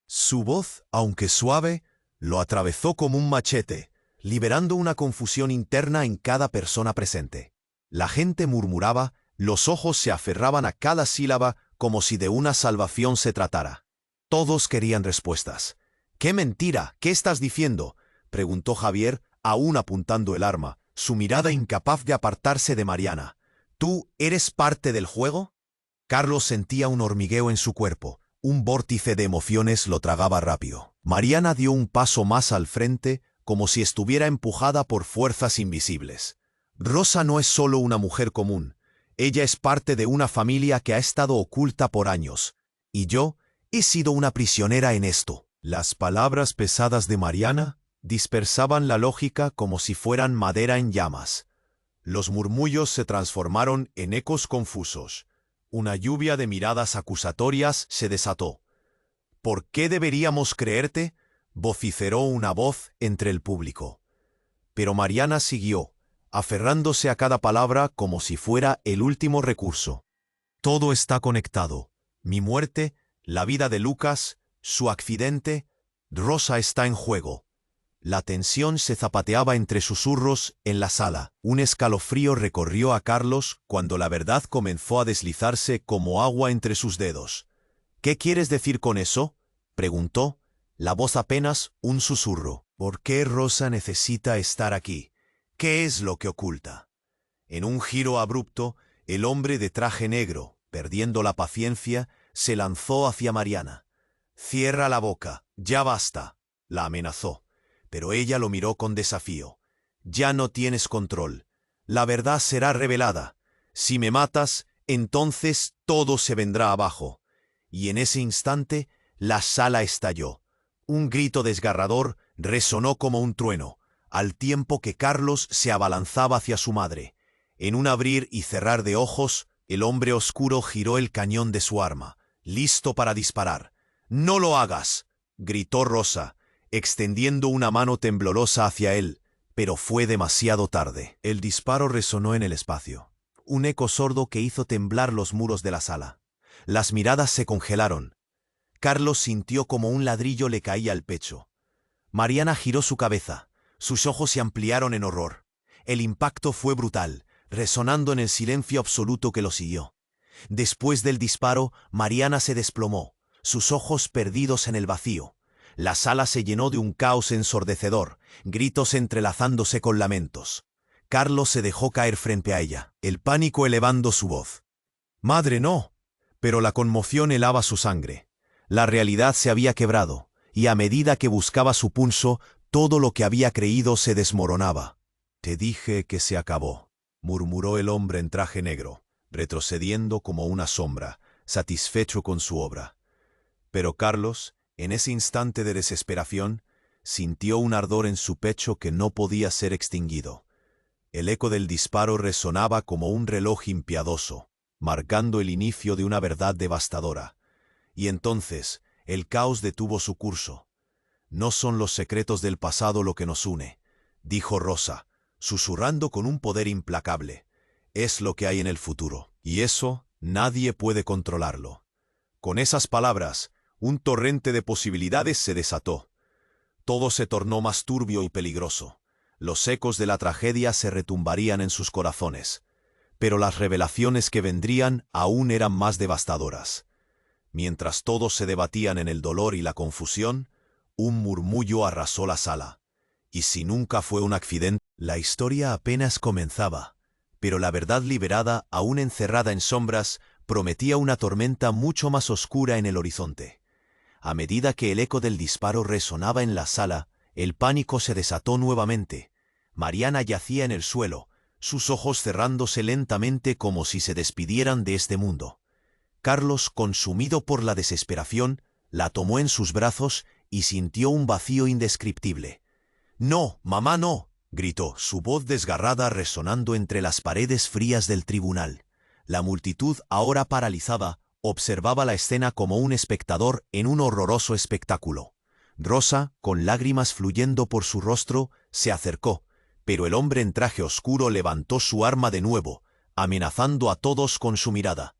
Su voz, aunque suave, lo atravesó como un machete, liberando una confusión interna en cada persona presente. La gente murmuraba, Los ojos se aferraban a cada sílaba como si de una salvación se tratara. Todos querían respuestas. —¡Qué mentira! ¿Qué estás diciendo? —preguntó Javier, aún apuntando el arma, su mirada incapaz de apartarse de Mariana. —¿Tú eres parte del juego? Carlos sentía un hormigueo en su cuerpo. Un vórtice de emociones lo tragaba rápido. Mariana dio un paso más al frente, como si estuviera empujada por fuerzas invisibles. Rosa no es solo una mujer común. Ella es parte de una familia que ha estado oculta por años. Y yo he sido una prisionera en esto. Las palabras pesadas de Mariana dispersaban la lógica como si fueran madera en llamas. Los murmullos se transformaron en ecos confusos. Una lluvia de miradas acusatorias se desató. —¿Por qué deberíamos creerte? —vociferó una voz entre el público. Pero Mariana siguió, aferrándose a cada palabra como si fuera el último recurso. Todo está conectado. Mi muerte, la vida de Lucas, su accidente, Rosa está en juego. La tensión se zapateaba entre susurros en la sala. Un escalofrío recorrió a Carlos cuando la verdad comenzó a deslizarse como agua entre sus dedos. —¿Qué quieres decir con eso? —preguntó, la voz apenas un susurro. —¿Por qué Rosa necesita estar aquí? ¿Qué es lo que oculta? En un giro abrupto, el hombre de traje negro, perdiendo la paciencia, se lanzó hacia Mariana. —Cierra la boca, ya basta —la amenazó. Pero ella lo miró con desafío. —Ya no tienes control. La verdad será revelada. Si me matas, entonces todo se vendrá abajo. Y en ese instante, la sala estalló. Un grito desgarrador resonó como un trueno, al tiempo que Carlos se abalanzaba hacia su madre. En un abrir y cerrar de ojos, el hombre oscuro giró el cañón de su arma, listo para disparar. —¡No lo hagas! —gritó Rosa, extendiendo una mano temblorosa hacia él, pero fue demasiado tarde. El disparo resonó en el espacio, un eco sordo que hizo temblar los muros de la sala. Las miradas se congelaron. Carlos sintió como un ladrillo le caía al pecho. Mariana giró su cabeza, sus ojos se ampliaron en horror. El impacto fue brutal, resonando en el silencio absoluto que lo siguió. Después del disparo, Mariana se desplomó, sus ojos perdidos en el vacío. La sala se llenó de un caos ensordecedor, gritos entrelazándose con lamentos. Carlos se dejó caer frente a ella, el pánico elevando su voz. —¡Madre, no! Pero la conmoción helaba su sangre. La realidad se había quebrado, y a medida que buscaba su pulso, todo lo que había creído se desmoronaba. —Te dije que se acabó —murmuró el hombre en traje negro, retrocediendo como una sombra, satisfecho con su obra. Pero Carlos, en ese instante de desesperación, sintió un ardor en su pecho que no podía ser extinguido. El eco del disparo resonaba como un reloj impiadoso, marcando el inicio de una verdad devastadora. Y entonces, el caos detuvo su curso. —No son los secretos del pasado lo que nos une —dijo Rosa, susurrando con un poder implacable—. Es lo que hay en el futuro, y eso nadie puede controlarlo. Con esas palabras, un torrente de posibilidades se desató. Todo se tornó más turbio y peligroso. Los ecos de la tragedia se retumbarían en sus corazones. Pero las revelaciones que vendrían aún eran más devastadoras. Mientras todos se debatían en el dolor y la confusión, un murmullo arrasó la sala. Y si nunca fue un accidente, la historia apenas comenzaba. Pero la verdad liberada, aún encerrada en sombras, prometía una tormenta mucho más oscura en el horizonte. A medida que el eco del disparo resonaba en la sala, el pánico se desató nuevamente. Mariana yacía en el suelo, sus ojos cerrándose lentamente como si se despidieran de este mundo. Carlos, consumido por la desesperación, la tomó en sus brazos y sintió un vacío indescriptible. —¡No, mamá, no! —gritó, su voz desgarrada resonando entre las paredes frías del tribunal. La multitud, ahora paralizada, observaba la escena como un espectador en un horroroso espectáculo. Rosa, con lágrimas fluyendo por su rostro, se acercó, pero el hombre en traje oscuro levantó su arma de nuevo, amenazando a todos con su mirada.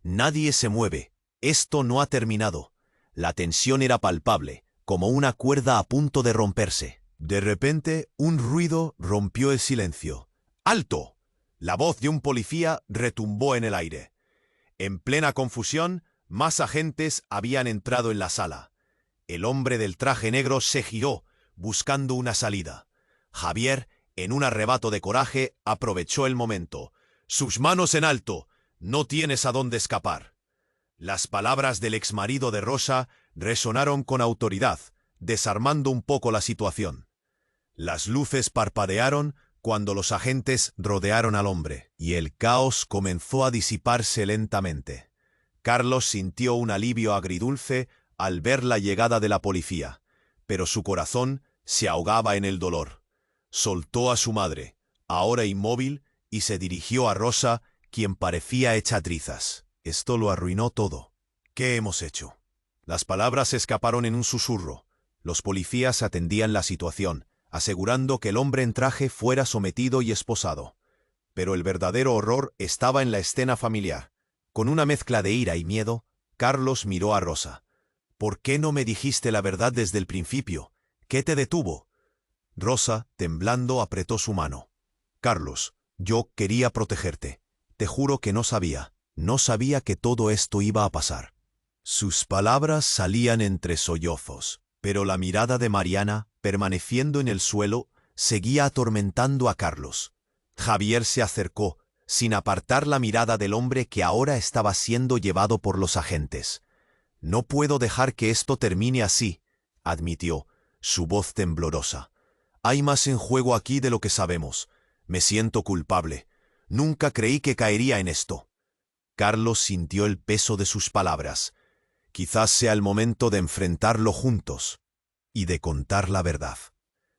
Nadie se mueve, esto no ha terminado. La tensión era palpable, como una cuerda a punto de romperse. De repente, un ruido rompió el silencio. —¡Alto! La voz de un policía retumbó en el aire. En plena confusión, más agentes habían entrado en la sala. El hombre del traje negro se giró, buscando una salida. Javier, en un arrebato de coraje, aprovechó el momento. «Sus manos en alto. No tienes a dónde escapar». Las palabras del exmarido de Rosa resonaron con autoridad, desarmando un poco la situación. Las luces parpadearon cuando los agentes rodearon al hombre, y el caos comenzó a disiparse lentamente. Carlos sintió un alivio agridulce al ver la llegada de la policía, pero su corazón se ahogaba en el dolor. Soltó a su madre, ahora inmóvil, y se dirigió a Rosa, quien parecía hecha trizas. Esto lo arruinó todo. ¿Qué hemos hecho? Las palabras escaparon en un susurro. Los policías atendían la situación, asegurando que el hombre en traje fuera sometido y esposado. Pero el verdadero horror estaba en la escena familiar. Con una mezcla de ira y miedo, Carlos miró a Rosa. «¿Por qué no me dijiste la verdad desde el principio? ¿Qué te detuvo?» Rosa, temblando, apretó su mano. «Carlos, yo quería protegerte. Te juro que no sabía que todo esto iba a pasar». Sus palabras salían entre sollozos, pero la mirada de Mariana, permaneciendo en el suelo, seguía atormentando a Carlos. Javier se acercó, sin apartar la mirada del hombre que ahora estaba siendo llevado por los agentes. «No puedo dejar que esto termine así», admitió, su voz temblorosa. «Hay más en juego aquí de lo que sabemos. Me siento culpable. Nunca creí que caería en esto». Carlos sintió el peso de sus palabras. Quizás sea el momento de enfrentarlo juntos y de contar la verdad.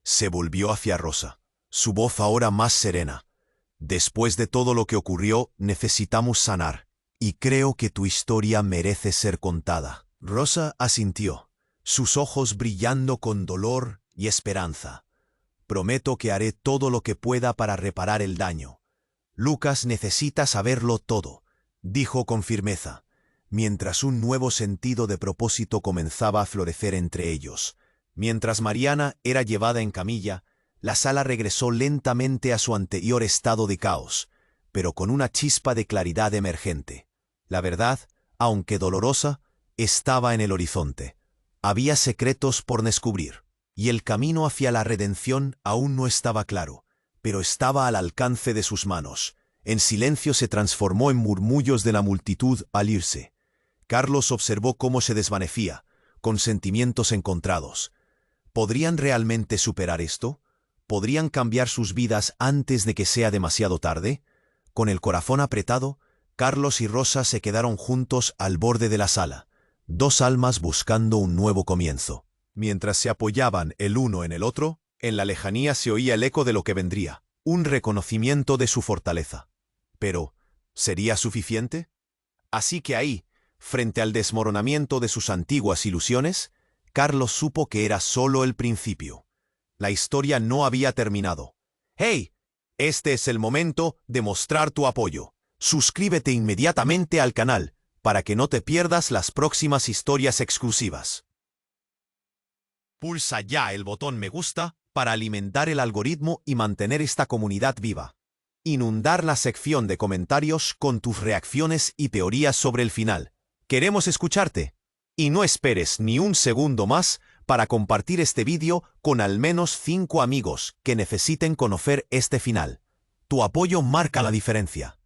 Se volvió hacia Rosa, su voz ahora más serena. «Después de todo lo que ocurrió, necesitamos sanar, y creo que tu historia merece ser contada». Rosa asintió, sus ojos brillando con dolor y esperanza. «Prometo que haré todo lo que pueda para reparar el daño. Lucas necesita saberlo todo», dijo con firmeza, mientras un nuevo sentido de propósito comenzaba a florecer entre ellos. Mientras Mariana era llevada en camilla, la sala regresó lentamente a su anterior estado de caos, pero con una chispa de claridad emergente. La verdad, aunque dolorosa, estaba en el horizonte. Había secretos por descubrir, y el camino hacia la redención aún no estaba claro, pero estaba al alcance de sus manos. En silencio se transformó en murmullos de la multitud al irse. Carlos observó cómo se desvanecía, con sentimientos encontrados. ¿Podrían realmente superar esto? ¿Podrían cambiar sus vidas antes de que sea demasiado tarde? Con el corazón apretado, Carlos y Rosa se quedaron juntos al borde de la sala, dos almas buscando un nuevo comienzo. Mientras se apoyaban el uno en el otro, en la lejanía se oía el eco de lo que vendría, un reconocimiento de su fortaleza. Pero, ¿sería suficiente? Así que ahí, frente al desmoronamiento de sus antiguas ilusiones, Carlos supo que era solo el principio. La historia no había terminado. ¡Hey! Este es el momento de mostrar tu apoyo. Suscríbete inmediatamente al canal para que no te pierdas las próximas historias exclusivas. Pulsa ya el botón me gusta para alimentar el algoritmo y mantener esta comunidad viva. Inundar la sección de comentarios con tus reacciones y teorías sobre el final. Queremos escucharte. Y no esperes ni un segundo más para compartir este vídeo con al menos 5 amigos que necesiten conocer este final. Tu apoyo marca la diferencia.